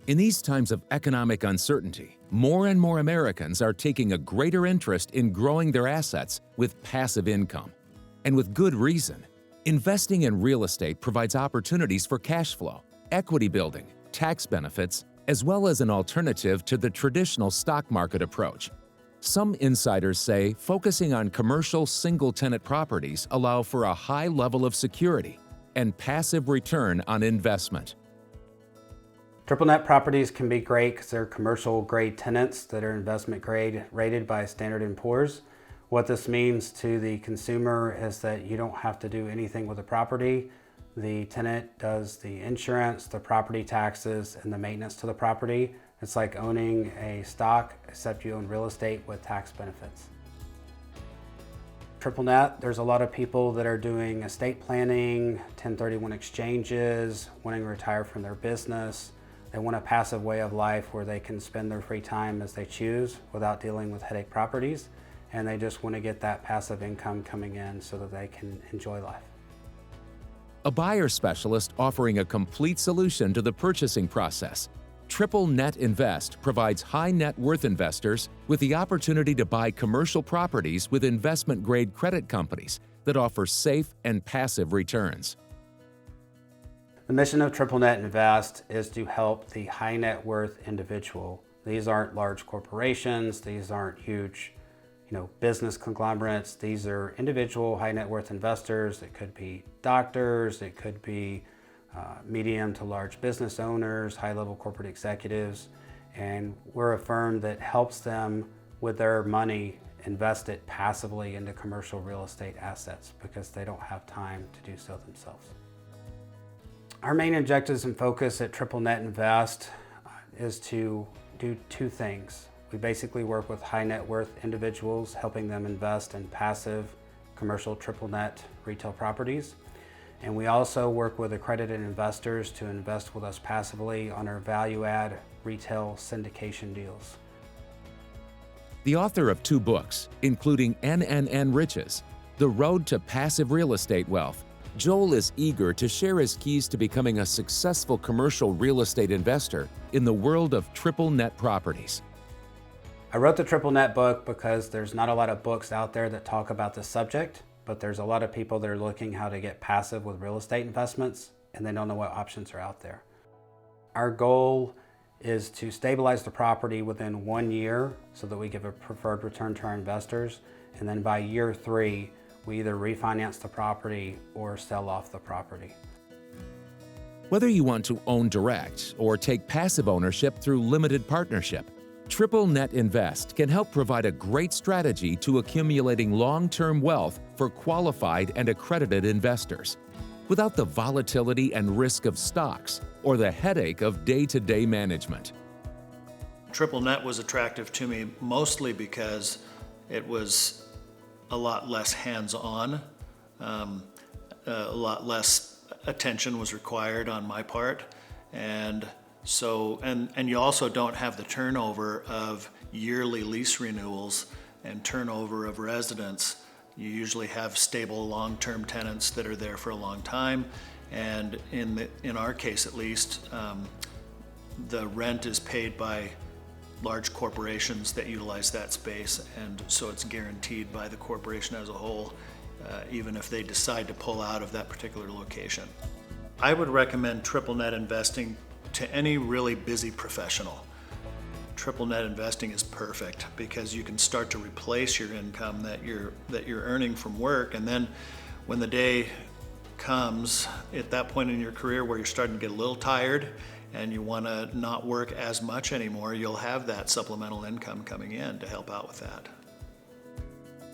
In these times of economic uncertainty, more and more Americans are taking a greater interest in growing their assets with passive income. And with good reason. Investing in real estate provides opportunities for cash flow, equity building, tax benefits, as well as an alternative to the traditional stock market approach. Some insiders say focusing on commercial single-tenant properties allow for a high level of security and passive return on investment. Triple net properties can be great because they're commercial grade tenants that are investment grade rated by Standard & Poor's. What this means to the consumer is that you don't have to do anything with the property. The tenant does the insurance, the property taxes, and the maintenance to the property. It's like owning a stock, except you own real estate with tax benefits. Triple net, there's a lot of people that are doing estate planning, 1031 exchanges, wanting to retire from their business. They want a passive way of life where they can spend their free time as they choose without dealing with headache properties. And they just want to get that passive income coming in so that they can enjoy life. A buyer specialist offering a complete solution to the purchasing process. Triple Net Invest provides high net worth investors with the opportunity to buy commercial properties with investment-grade credit companies that offer safe and passive returns. The mission of Triple Net Invest is to help the high net worth individual. These aren't large corporations, these aren't huge business conglomerates. These are individual high net worth investors. It could be doctors, it could be medium to large business owners, high level corporate executives. And we're a firm that helps them with their money invest it passively into commercial real estate assets because they don't have time to do so themselves. Our main objectives and focus at Triple Net Invest is to do two things. We basically work with high net worth individuals, helping them invest in passive commercial triple net retail properties. And we also work with accredited investors to invest with us passively on our value add retail syndication deals. The author of 2 books, including NNN Riches, The Road to Passive Real Estate Wealth, Joel is eager to share his keys to becoming a successful commercial real estate investor in the world of triple net properties. I wrote the Triple Net book because there's not a lot of books out there that talk about this subject, but there's a lot of people that are looking how to get passive with real estate investments and they don't know what options are out there. Our goal is to stabilize the property within 1 year so that we give a preferred return to our investors. And then by year 3, we either refinance the property or sell off the property. Whether you want to own direct or take passive ownership through limited partnership, Triple Net Invest can help provide a great strategy to accumulating long-term wealth for qualified and accredited investors, without the volatility and risk of stocks or the headache of day-to-day management. Triple Net was attractive to me mostly because it was a lot less hands-on, a lot less attention was required on my part, and you also don't have the turnover of yearly lease renewals and turnover of residents. You usually have stable long-term tenants that are there for a long time, and in our case at least, the rent is paid by large corporations that utilize that space, and so it's guaranteed by the corporation as a whole, even if they decide to pull out of that particular location. I would recommend Triple Net investing to any really busy professional. Triple net investing is perfect because you can start to replace your income that you're earning from work, and then when the day comes at that point in your career where you're starting to get a little tired and you want to not work as much anymore, you'll have that supplemental income coming in to help out with that.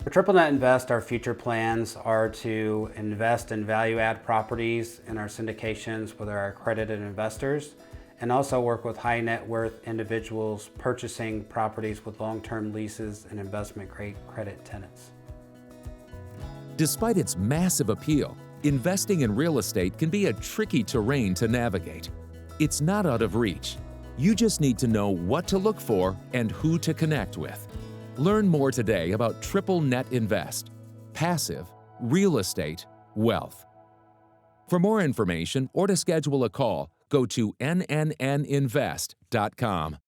For Triple Net Invest, our future plans are to invest in value-add properties in our syndications with our accredited investors, and also work with high net worth individuals purchasing properties with long-term leases and investment-grade credit tenants. Despite its massive appeal, investing in real estate can be a tricky terrain to navigate. It's not out of reach. You just need to know what to look for and who to connect with. Learn more today about Triple Net Invest, passive, real estate, wealth. For more information or to schedule a call, Go to NNNinvest.com.